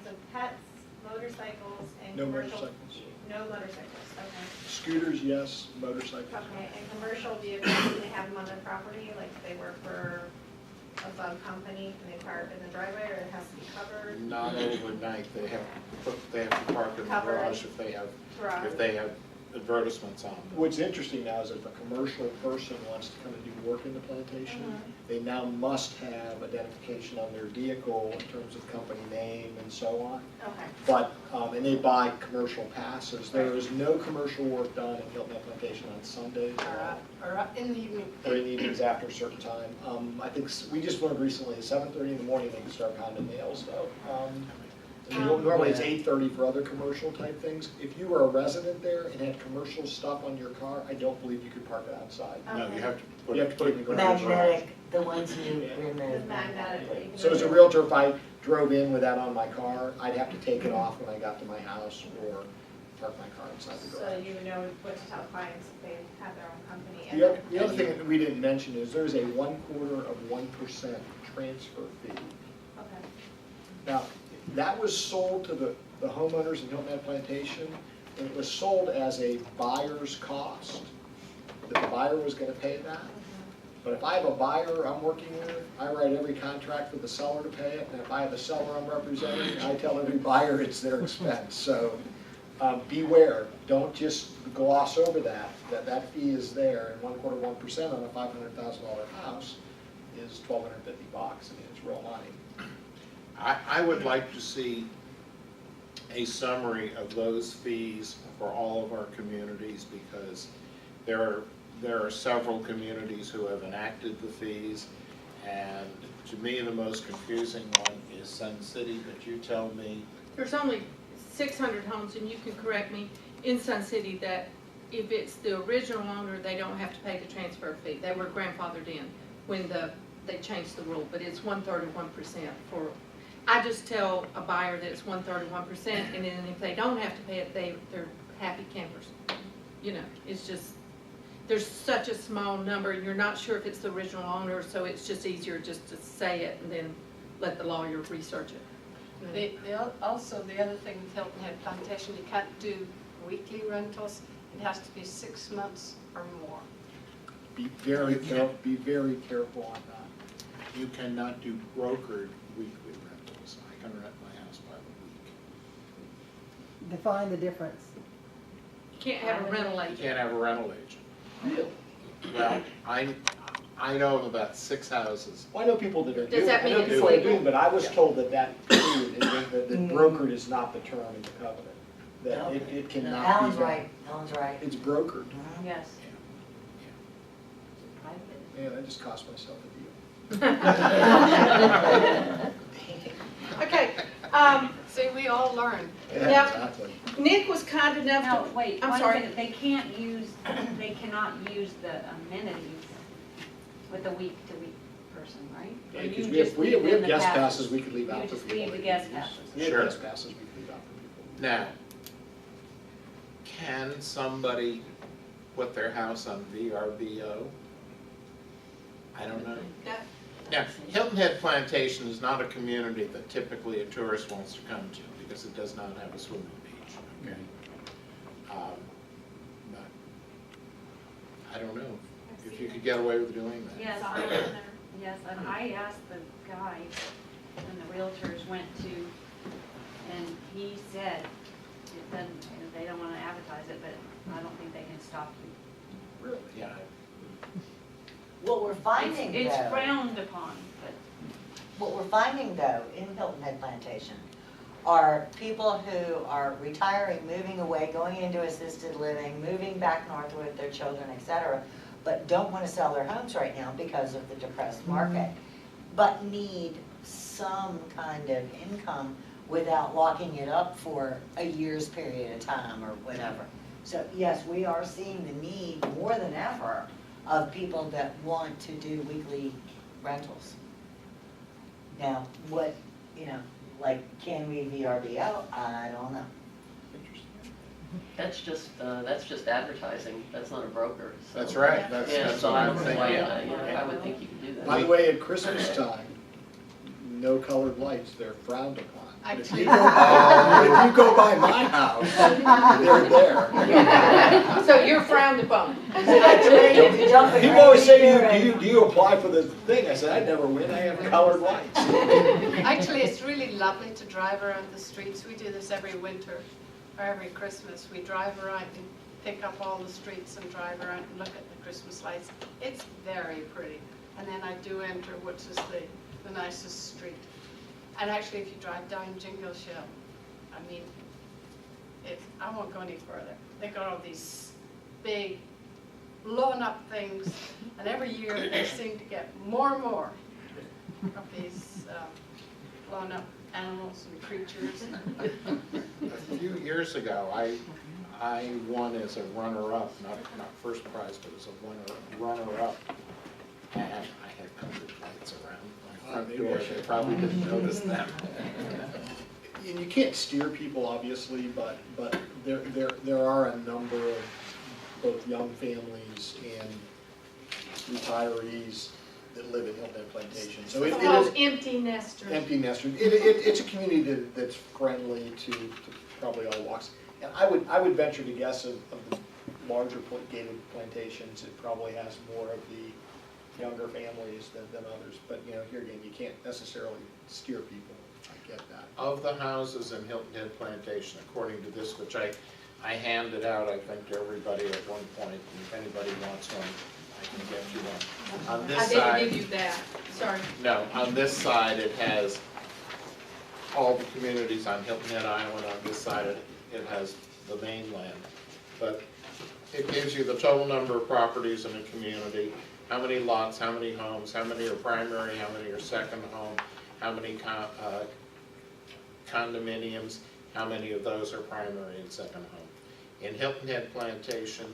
of pets, motorcycles, and No commercial. motorcycles. No motorcycles, okay. Scooters, yes, motorcycles. Okay, and commercial vehicles, do they have them on their property, like if they work for a bug company and they park in the driveway, or it has to be covered? Not overnight, they have to park in the Covered. garage if Garage. they have advertisements on them. What's interesting now is if a commercial person wants to come and do work in the plantation, they now must have identification on their vehicle in terms of company name and so on. Okay. But, and they buy commercial passes. There is no commercial work done in Hilton Head Plantation on Sundays Or in the evening. or in the evenings after a certain time. I think we just learned recently at 7:30 in the morning they can start pounding nails though. Normally it's 8:30 for other commercial type things. If you were a resident there and had commercial stuff on your car, I don't believe you could park it outside. No, you have to You have to put it in the garage. Magnetic, the ones you Yeah. remove. Magnetically. So as a realtor, if I drove in with that on my car, I'd have to take it off when I got to my house or park my car inside the So garage. you would know what to tell clients if they have their own company. The other thing that we didn't mention is there's a 1/4% transfer fee. Okay. Now, that was sold to the homeowners in Hilton Head Plantation, and it was sold as a buyer's cost, that the buyer was gonna pay that. But if I have a buyer I'm working with, I write every contract for the seller to pay it, and if I have a seller I'm representing, I tell every buyer it's their expense. So beware, don't just gloss over that fee is there, and 1/4% on a $500,000 house is $1,250. I mean, it's real money. I would like to see a summary of those fees for all of our communities, because there are several communities who have enacted the fees, and to me, the most confusing one is Sun City, but you tell me. There's only 600 homes, and you can correct me, in Sun City that if it's the original owner, they don't have to pay the transfer fee. They were grandfathered in when they changed the rule, but it's 1/31% for. I just tell a buyer that it's 1/31%, and then if they don't have to pay it, they're happy campers. You know, it's just, there's such a small number, and you're not sure if it's the original owner, so it's just easier just to say it and then let the lawyer research it. Also, the other thing with Hilton Head Plantation, you can't do weekly rentals. It has to be 6 months or more. Be very careful on that. You cannot do brokered weekly rentals. I can rent my house by the week. Define the difference. You can't have a rental You agent. can't have a rental agent. Well, I know of about 6 houses. Well, I know people that are Does doing, that I mean know it's people that are legal? doing, but I was told that period, that brokered is not the term in the covenant. That it cannot be Alan's done. right, Alan's right. It's brokered. Yes. Man, I just cost myself a deal. Okay, See, we all learn. Yeah. Exactly. Nick was kind enough Now, to, wait, I'm one sorry. second, they cannot use the amenities with the week-to-week person, right? Or Yeah, you 'cause just we leave have the guest passes we could leave You out for just people. leave the guest passes. We have Sure. guest passes we could leave out for people. Now, can somebody put their house on VRBO? I don't know. Now, Hilton Head Plantation is not a community that typically a tourist wants to come to because it does not have a swimming beach, okay? But I don't know if you could get away with doing that. Yes, Sign on there. yes, and I asked the guy when the realtors went to, and he said, it doesn't, they don't wanna advertise it, but I don't think they can stop you. Really? Yeah, What we're finding It's though, frowned upon, but what we're finding though in Hilton Head Plantation are people who are retiring, moving away, going into assisted living, moving back north with their children, etc., but don't want to sell their homes right now because of the depressed market, but need some kind of income without locking it up for a year's period of time or whatever. So yes, we are seeing the need more than ever of people that want to do weekly rentals. Now, what, like, can we VRBO? I don't know. That's just advertising, that's not a broker. So. that's right. Yeah, That's so what I I'm don't know why, thinking. I would think you could do that. By the way, at Christmas time, no colored lights, they're frowned upon. But if Actually, you go by my house, they're there. So you're frowned upon. People always say, do you apply for the thing? I said, I never win, I have colored lights. actually, it's really lovely to drive around the streets. We do this every winter or every Christmas. We drive around and pick up all the streets and drive around and look at the Christmas lights. It's very pretty. And then I do enter, which is the nicest street. And actually, if you drive down Jingle Shell, I mean, I won't go any further. They got all these big, blown up things, and every year they seem to get more and more of these blown up animals and creatures. A few years ago, I won as a runner-up, not first prize, but as a runner-up. And I had colored lights around my front door, they probably didn't notice them. And you can't steer people, obviously, but there are a number of both young families and retirees that live in Hilton Head Plantation. So it Those is empty nesters. empty nesters. It's a community that's friendly to probably all walks. And I would venture to guess of the larger gated plantations, it probably has more of the younger families than others. But you know, here again, you can't necessarily steer people. I get that. Of the houses in Hilton Head Plantation, according to this, which I handed out, I think, to everybody at one point, and if anybody wants one, I can get you one. On this I side, didn't give you that, sorry. no, on this side, it has all the communities on Hilton Head Island. On this side, it has the mainland. But it gives you the total number of properties in a community, how many lots, how many homes, how many are primary, how many are second home, how many condominiums, how many of those are primary and second home. In Hilton Head Plantation,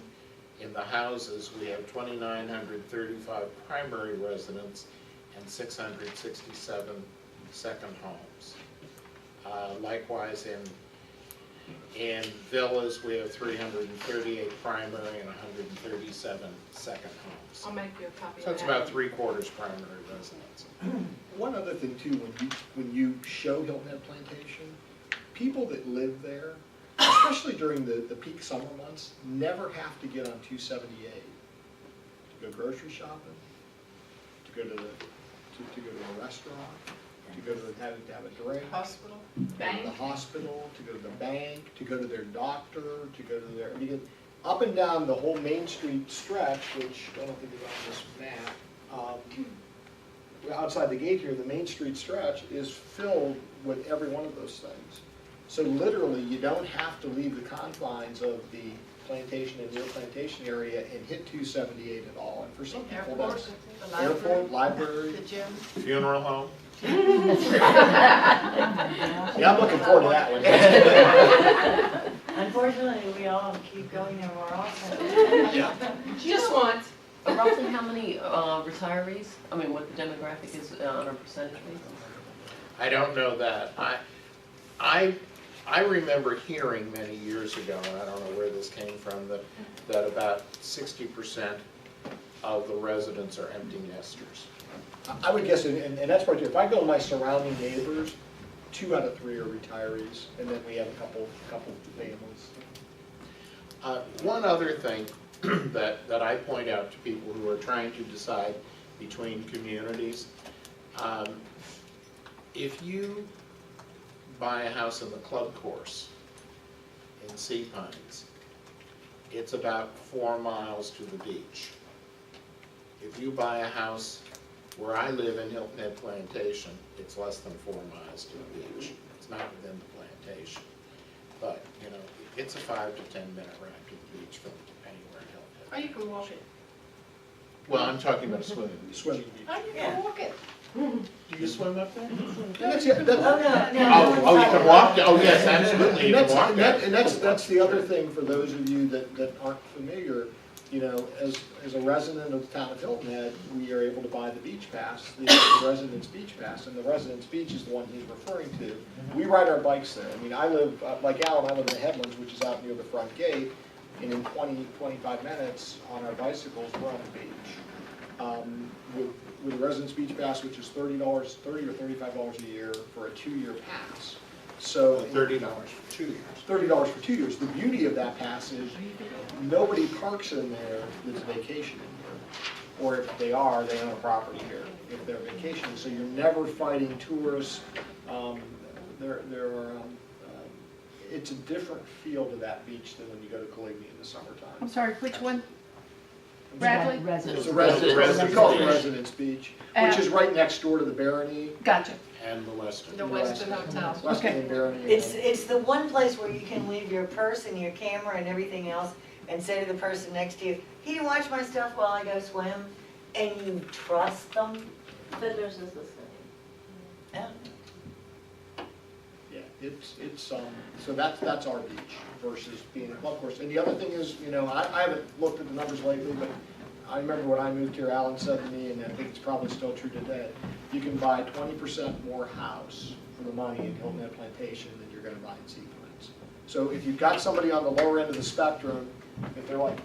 in the houses, we have 2,935 primary residents and 667 second homes. Likewise, in villas, we have 338 primary and 137 second homes. I'll make you a copy of So it's that. about 3/4 primary residents. One other thing too, when you show Hilton Head Plantation, people that live there, especially during the peak summer months, never have to get on 278 to go grocery shopping, to go to a restaurant, to go to have a drink, Hospital. to go to the Bank. hospital, to go to the bank, to go to their doctor, to go to their, because up and down the whole Main Street stretch, which I don't think is on this map, outside the gate here, the Main Street stretch is filled with every one of those things. So literally, you don't have to leave the confines of the plantation and near plantation area and hit 278 at all. And for some people, Airport, that's the library, airport, library. the gym. Funeral home? Yeah, I'm looking forward to that one. Unfortunately, we all keep going there more often. Yeah. Just once. Roughly how many retirees, I mean, what the demographic is on a percentage basis? I don't know that. I remember hearing many years ago, and I don't know where this came from, that about 60% of the residents are empty nesters. I would guess, and that's part two, if I go to my surrounding neighbors, 2 out of 3 are retirees, and then we have a couple families. One other thing that I point out to people who are trying to decide between communities, if you buy a house in the club course in Sea Pines, it's about 4 miles to the beach. If you buy a house where I live in Hilton Head Plantation, it's less than 4 miles to the beach. It's not within the plantation. But, you know, it's a 5 to 10 minute ride to the beach from anywhere in Hilton Or Head. you can walk it. Well, I'm talking about swimming. Swimming. Or you can walk it. Do you swim up there? That's it. Oh, no, Oh, you can walk, oh, yes, absolutely, you And can walk there. that's the other thing for those of you that aren't familiar. You know, as a resident of the town of Hilton Head, we are able to buy the beach pass, the residence beach pass, and the residence beach is the one he's referring to. We ride our bikes there. I mean, I live, like Alan, I live in the Headlands, which is out near the front gate, and in 20-25 minutes on our bicycles, we're on the beach. With the residence beach pass, which is $30 or $35 a year for a 2-year pass, So $30 for 2 years. $30 for 2 years. The beauty of that pass is nobody parks in there that's vacationing here. Or if they are, they own a property here if they're vacationing. So you're never fighting tourists. It's a different feel to that beach than when you go to Caligny in the summertime. I'm sorry, which one? Bradley? It's a Residence residence, we call it Beach. Residence Beach, which is right next door to the Barony. Gotcha. And the Westin. The Westin Hotel. Westin Okay. and Barony. It's the one place where you can leave your purse and your camera and everything else and say to the person next to you, can you watch my stuff while I go swim? And you trust them. Fiddlers is the same. Yeah. Yeah, so that's our beach versus being a club course. And the other thing is, I haven't looked at the numbers lately, but I remember when I moved here, Alan said to me, and I think it's probably still true today, you can buy 20% more house for the money in Hilton Head Plantation than you're gonna buy in Sea Pines. So if you've got somebody on the lower end of the spectrum, if they're like,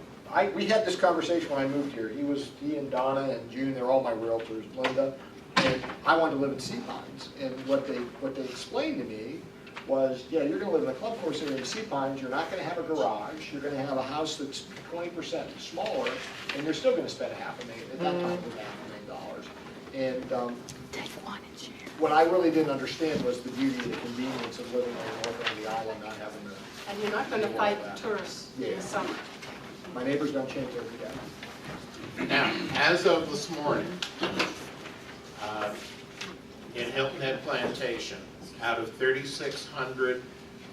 we had this conversation when I moved here. He and Donna and June, they're all my realtors, Linda, and I wanted to live in Sea Pines. And what they explained to me was, yeah, you're gonna live in a club course area in Sea Pines, you're not gonna have a garage, you're gonna have a house that's 20% smaller, and you're still gonna spend $500,000, at that time it was $500,000. And what I really didn't understand was the beauty and the convenience of living on the north end of the island, not having to. And you're not gonna fight the tourists in Yeah. the summer. My neighbors don't change every day. Now, as of this morning, in Hilton Head Plantation, out of 3,600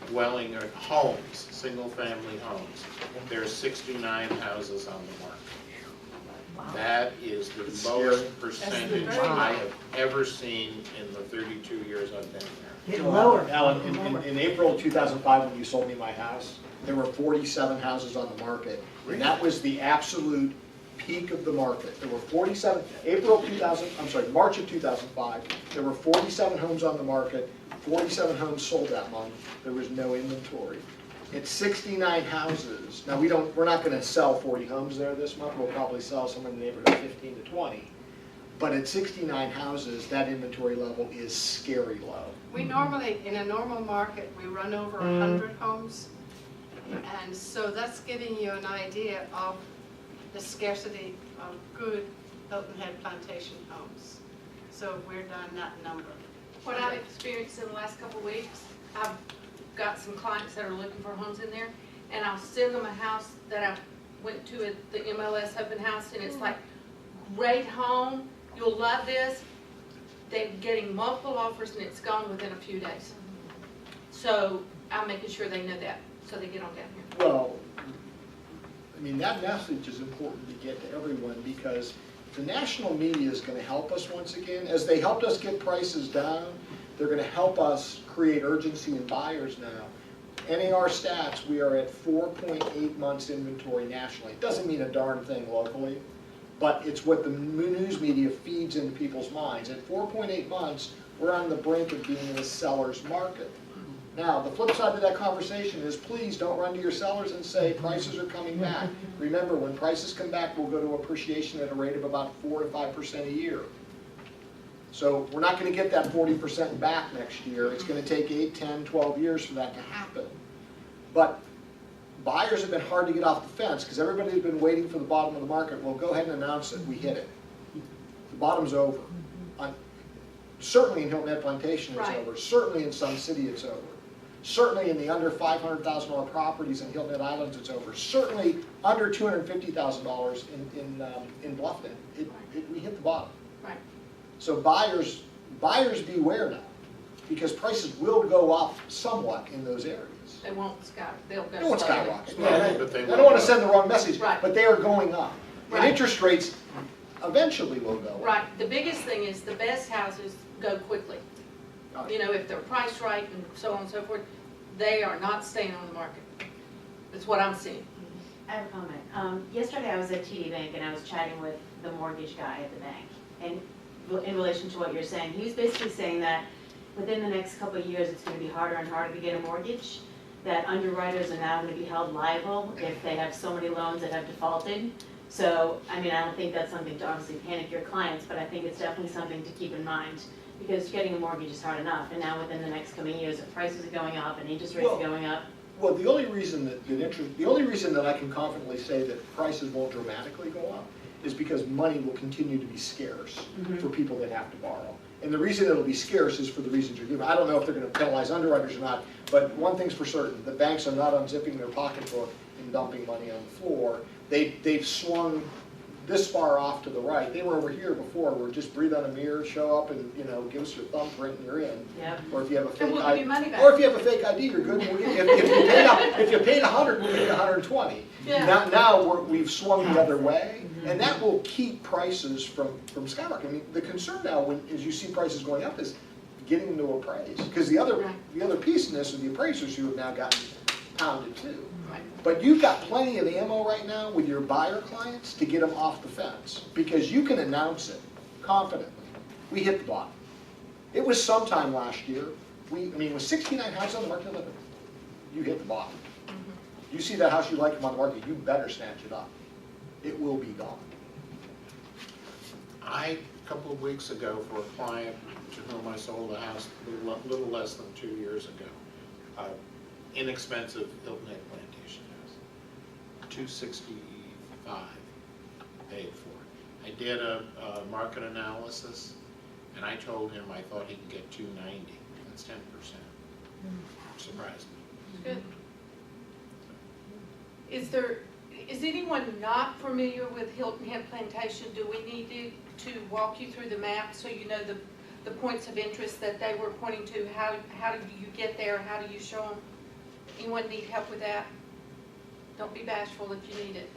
dwelling or homes, single-family homes, there are 69 houses on the market. That is the It's lowest scary. percentage I have ever seen in the 32 years I've been here. Get lower. Alan, in April of 2005, when you sold me my house, there were 47 houses on the market. And that was the absolute peak of the market. There were 47, March of 2005, there were 47 homes on the market, 47 homes sold that month. There was no inventory. It's 69 houses. Now, we're not gonna sell 40 homes there this month. We'll probably sell somewhere in the neighborhood of 15 to 20. But at 69 houses, that inventory level is scary low. We normally, in a normal market, we run over 100 homes. And so that's giving you an idea of the scarcity of good Hilton Head Plantation homes. So we're down that number. What I've experienced in the last couple of weeks, I've got some clients that are looking for homes in there, and I'll send them a house that I went to at the MLS open house, and it's like, great home, you'll love this. They're getting multiple offers, and it's gone within a few days. So I'm making sure they know that, so they get on down here. Well, I mean, that message is important to get to everyone because the national media is going to help us once again. As they helped us get prices down, they're going to help us create urgency in buyers now. NAR stats, we are at 4.8 months inventory nationally. It doesn't mean a darn thing locally, but it's what the news media feeds into people's minds. At 4.8 months, we're on the brink of being in a seller's market. Now, the flip side of that conversation is please don't run to your sellers and say prices are coming back. Remember, when prices come back, we'll go to appreciation at a rate of about 4 to 5% a year. So we're not going to get that 40% back next year. It's going to take 8, 10, 12 years for that to happen. But buyers have been hard to get off the fence because everybody's been waiting for the bottom of the market. Well, go ahead and announce it. We hit it. The bottom's over. Certainly in Hilton Head Plantation it's Right. over. Certainly in Sun City it's over. Certainly in the under $500,000 properties in Hilton Head Islands it's over. Certainly under $250,000 in Bluffton. We hit the bottom. Right. So buyers beware now, because prices will go up somewhat in those areas. They won't skyrocket, they'll go They won't slowly. skyrocket. Slowly, but they I will don't want go to send the wrong message, Right. but they are going up. And Right. interest rates eventually will go up. Right, the biggest thing is the best houses go quickly. You know, if they're priced right and so on and so forth, they are not staying on the market. That's what I'm seeing. I have a comment. Yesterday I was at TD Bank and I was chatting with the mortgage guy at the bank. And in relation to what you're saying, he was basically saying that within the next couple of years, it's going to be harder and harder to get a mortgage. That underwriters are now going to be held liable if they have so many loans that have defaulted. So, I mean, I don't think that's something to obviously panic your clients, but I think it's definitely something to keep in mind. Because getting a mortgage is hard enough, and now within the next coming years, if prices are going up and interest rates are Well- going up. Well, the only reason the only reason that I can confidently say that prices won't dramatically go up is because money will continue to be scarce for people that have to borrow. And the reason it'll be scarce is for the reasons you're giving. I don't know if they're gonna penalize underwriters or not, but one thing's for certain, the banks are not unzipping their pocketbook and dumping money on the floor. They've swung this far off to the right. They were over here before, where just breathe on a mirror, show up and, give us your thumbprint and you're in. Yep. Or if you have a And fake we'll give ID, you money back. or if you have a fake ID, you're good. We'll give- If you paid 100, we'll give you 120. Yeah. Now we've swung the other way, and that will keep prices from skyrocketing. I mean, the concern now, as you see prices going up, is getting them to appraise. Because the other piece in this are the appraisers who have now gotten pounded too. Right. But you've got plenty of ammo right now with your buyer clients to get them off the fence, because you can announce it confidently. We hit the bottom. It was sometime last year, with 69 houses on the market, you hit the bottom. You see that house you like come on the market, you better snatch it up. It will be gone. A couple of weeks ago, for a client to whom I sold a house a little less than 2 years ago, inexpensive Hilton Head Plantation house, $265 paid for it. I did a market analysis, and I told him I thought he could get $290. That's 10%. Surprised me. Good. Is anyone not familiar with Hilton Head Plantation? Do we need to walk you through the map so you know the points of interest that they were pointing to? How do you get there? How do you show them? Anyone need help with that? Don't be bashful if you need it.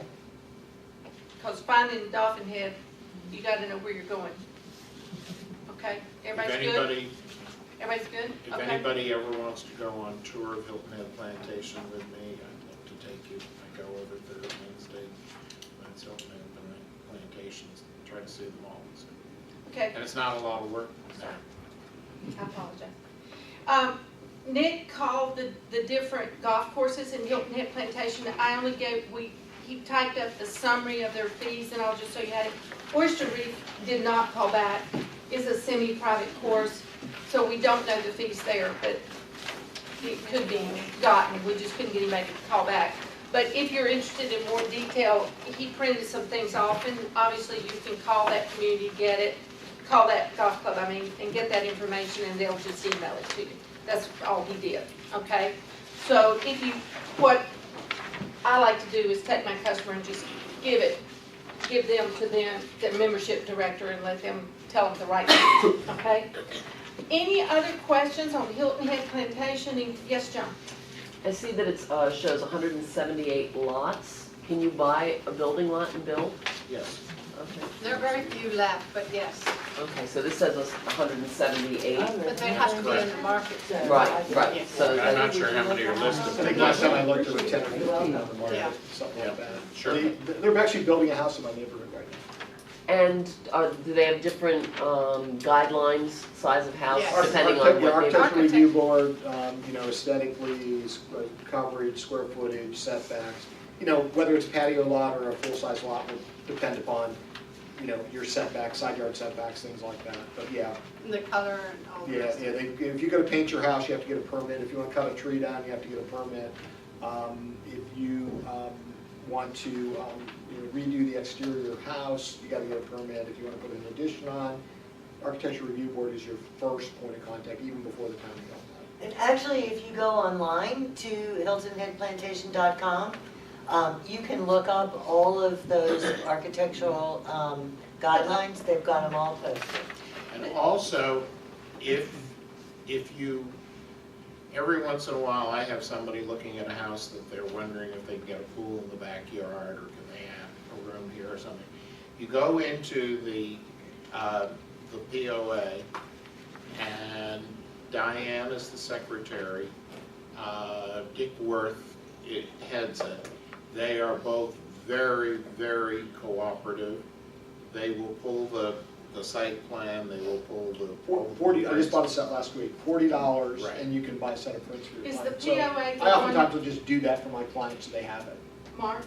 Because finding Dolphin Head, you gotta know where you're going. Okay, everybody's good? Everybody's good? If Okay. anybody ever wants to go on tour of Hilton Head Plantation with me, I'd love to take you. I go over there Wednesday, that's Hilton Head Plantations, try to see them all. So. Okay. And it's not a lot of work. I apologize. Nick called the different golf courses in Hilton Head Plantation. I only he typed up the summary of their fees, and I'll just show you how to. Oyster Reef did not call back. It's a semi-private course, so we don't know the fees there, but it could be gotten. We just couldn't get anybody to call back. But if you're interested in more detail, he printed some things off, and obviously you can call that community, call that golf club, and get that information, and they'll just email it to you. That's all he did, okay? So what I like to do is take my customer and just give them to the membership director, and let them tell them the right thing, okay? Any other questions on Hilton Head Plantation? Yes, John? I see that it shows 178 lots. Can you buy a building lot and build? Yes. Okay. There are very few left, but yes, Okay, so this says 178. but they have to be in the market. Right. So I'm not sure how many are I listed. think last time I looked, there were 10 or 15 on the market, Yeah. something like that. Sure. They're actually building a house in my neighborhood right now. And do they have different guidelines, size of house, Yes. depending on The what architectural Architect- review board, aesthetically, coverage, square footage, setbacks. Whether it's a patio lot or a full-size lot will depend upon, your setbacks, side yard setbacks, things like that. But yeah, And the color and all the rest. if you're gonna paint your house, you have to get a permit. If you wanna cut a tree down, you have to get a permit. If you want to redo the exterior of your house, you gotta get a permit. If you wanna put an addition on, architectural review board is your first point of contact, even before the county does that. And actually, if you go online to hiltonheadplantation.com, you can look up all of those architectural guidelines. They've got them all posted. And also, if you, every once in a while, I have somebody looking at a house that they're wondering if they can get a pool in the backyard, or can they have a room here or something. You go into the POA, and Diane is the secretary, Dick Worth heads it. They are both very, very cooperative. They will pull the site plan, they will pull the. 40, I just bought a set last week, $40, Right. and you can buy a set of prints for your Is the client. So POA the I oftentimes one, will just do that for my clients so they have it. Mark,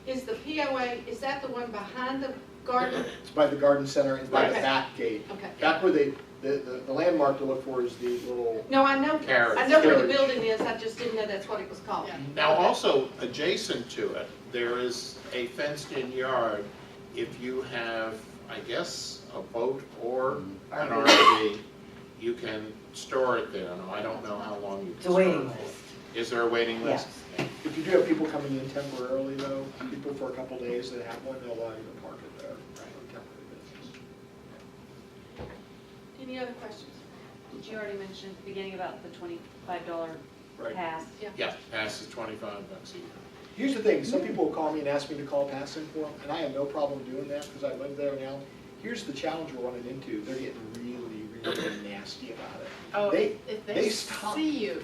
is the POA, is that the one behind the garden? It's by the garden center and by the Okay. back gate. Okay. Back where they The landmark to look for is the little, No, I know, Carriage. I know where the Carriage. building is, I just didn't know that's what it was called. Yeah. Now, also adjacent to it, there is a fenced-in yard. If you have, I guess, a boat or an RV, you can store it there. Now, I don't know how long you It's can a store it waiting for. list. Is there a waiting list? if you do have people coming in temporarily though, people for a couple days that have one, they'll allow you to park it there. on temporary basis. Any other questions? Did you already mention at the beginning about the $25 Right. pass? Yeah, pass is $25 a year. Here's the thing, some people will call me and ask me to call pass in for them, and I have no problem doing that because I live there now. Here's the challenge we're running into, they're getting really nasty about it. Oh, They- if they they stop. see you,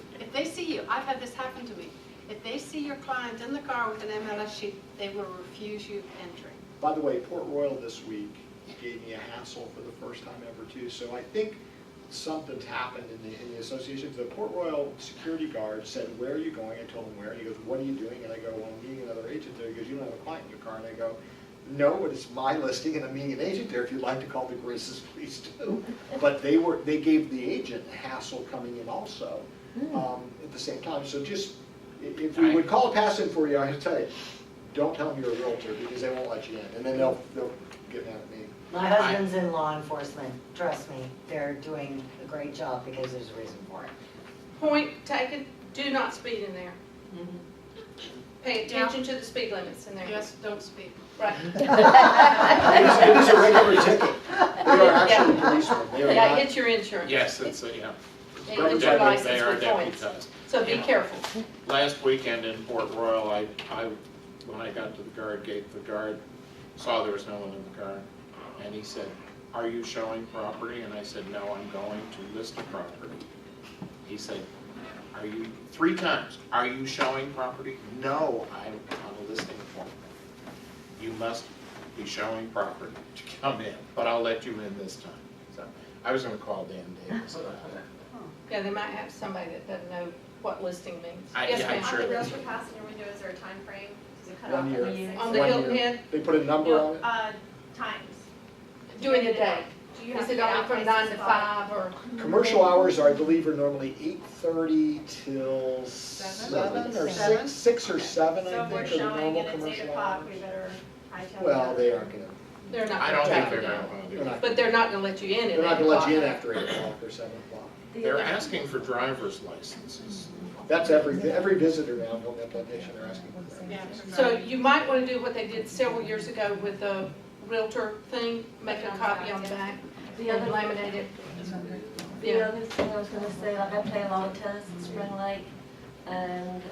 I've had this happen to me. If they see your client in the car with an MLS sheet, they will refuse you entry. By the way, Port Royal this week gave me a hassle for the first time ever too, so I think something's happened in the association. The Port Royal security guard said, "Where are you going?" I told him where, and he goes, "What are you doing?" And I go, "Well, I'm meeting another agent there." He goes, "You don't have a client in your car?" And I go, "No, but it's my listing and I'm meeting an agent there. If you'd like to call the Graces, please do." But they gave the agent a hassle coming in also, at the same time. So just, if we would call a pass in for you, I have to tell you, don't tell them you're a realtor because they won't let you in. And then they'll get mad at me. My husband's in law enforcement, trust me, they're doing a great job because there's a reason for it. Point taken, do not speed in there. Pay Yeah. attention to the speed limits in there. Yes, don't speak. Right. It is a regular ticket. They are actually policemen. They are Yeah, not. it's your insurance. Yes, it's, yeah. And it's your They license are with points. deputized. So be Yeah. careful. Last weekend in Port Royal, when I got to the guard gate, the guard saw there was no one in the car, and he said, "Are you showing property?" And I said, "No, I'm going to list a property." He said, "Are you," 3 times, "Are you showing property?" "No, I'm on a listing appointment." "You must be showing property to come in, but I'll let you in this time." So I was gonna call Dan Davis about it. Yeah, they might have somebody that doesn't know what listing means. I- Yes, yeah, I'm ma'am. sure On the they- realtor pass in your window, is there a time frame? Does it cut 1 off year. at like On the 1 Hilton year. Head, They put a number on it? Times. during the day. Do you have Is to it get only out from by 9 to 6 o'clock? 5 or? Commercial hours, I believe, are normally 8:30 till 7 or 6 or 7, So I if we're think, are the showing normal and it's 8 commercial o'clock, hours. we better hightail. Well, they aren't gonna, They're not I gonna don't think track they're you gonna down. wanna do they're that. not, But they're not gonna let you in at they're not 8 gonna let you in o'clock. after 8 o'clock or 7 o'clock. They're asking for driver's licenses. That's every visitor now in Hilton Head Plantation, they're asking for that. Yeah. So you might wanna do what they did several years ago with the realtor thing, make a copy on the back The and other, laminate it. the Yeah. other thing I was gonna say, like I play a lot of tennis at Spring Lake, and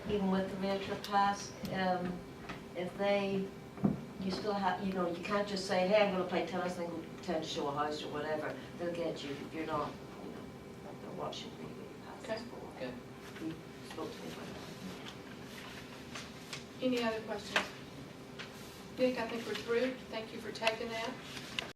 even with the realtor pass, if they, you still have, you know, you can't just say, hey, I'm gonna play tennis and go pretend to show a house or whatever. They'll get you if you're not, you know, they'll watch you for your Okay, passes for. good. He spoke to me about that. Any other questions? Dick, I think we're through. Thank you for taking that.